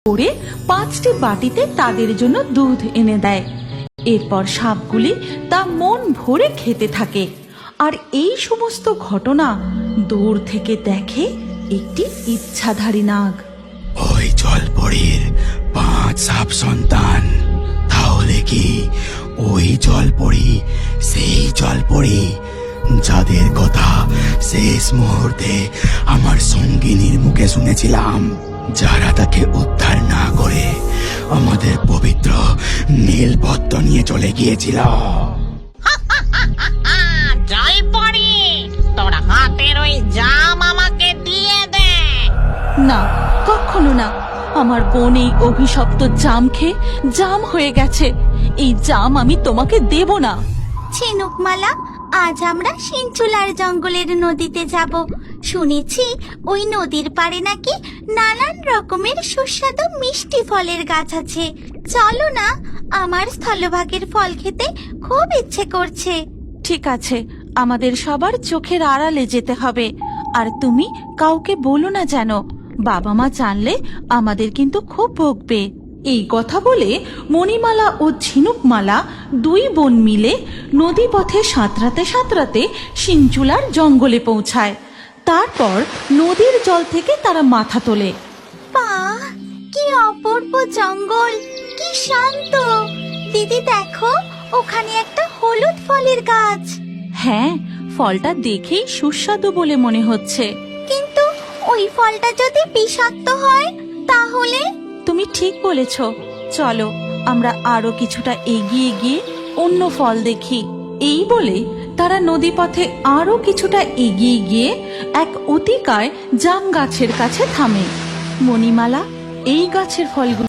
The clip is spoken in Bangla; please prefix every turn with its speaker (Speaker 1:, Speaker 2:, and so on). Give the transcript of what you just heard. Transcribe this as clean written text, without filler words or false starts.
Speaker 1: করে 5টি বাটিতে তাদের জন্য দুধ এনে দেয়। এরপর সাপগুলি তা মন ভরে খেতে থাকে। আর এই সমস্ত ঘটনা দূর থেকে দেখে একটি ইচ্ছাধারী নাগ।
Speaker 2: ওই জলপরীর 5 সাপ সন্তান। তাহলে কি ওই জলপরী সেই জলপরী যাদের কথা শেষ মুহূর্তে আমার সঙ্গিনীর মুখে শুনেছিলাম, যারা তাকে উদ্ধার না করে আমাদের পবিত্র নীলপদ্ম নিয়ে চলে গিয়েছিল?
Speaker 3: জলপরি, তোর হাতের ওই জাম আমাকে দিয়ে দে।
Speaker 1: না, কখনো না। আমার বোন এই অভিশপ্ত জাম খেয়ে জাম হয়ে গেছে। এই জাম আমি তোমাকে দেব না।
Speaker 4: ঝিনুকমালা, আজ আমরা সিঞ্চুলার জঙ্গলের নদীতে যাব। শুনেছি ওই নদীর পাড়ে নাকি নানান রকমের সুস্বাদু মিষ্টি ফলের গাছ আছে। চলো না, আমার স্থলভাগের ফল খেতে খুব ইচ্ছে করছে।
Speaker 1: ঠিক আছে, আমাদের সবার চোখের আড়ালে যেতে হবে। আর তুমি কাউকে বলো না যেন। বাবা মা জানলে আমাদের কিন্তু খুব বকবে। এই কথা বলে মণিমালা ও ঝিনুকমালা 2 বোন মিলে নদী পথে সাঁতরাতে সাঁতরাতে সিঞ্চুলার জঙ্গলে পৌঁছায়। তারপর নদীর জল থেকে তারা মাথা তোলে।
Speaker 4: বাহ, কি অপূর্ব জঙ্গল, কি শান্ত। দিদি দেখো, ওখানে একটা হলুদ ফলের গাছ।
Speaker 1: হ্যাঁ, ফলটা দেখেই সুস্বাদু বলে মনে হচ্ছে।
Speaker 4: কিন্তু ওই ফলটা যদি বিষাক্ত হয় তাহলে?
Speaker 1: তুমি ঠিক বলেছ। চলো আমরা আরো কিছুটা এগিয়ে গিয়ে অন্য ফল দেখি। এই বলে তারা নদীপথে আরো কিছুটা এগিয়ে গিয়ে এক অতিকায় জাম গাছের কাছে থামে। মণিমালা এই গাছের ফলগুলো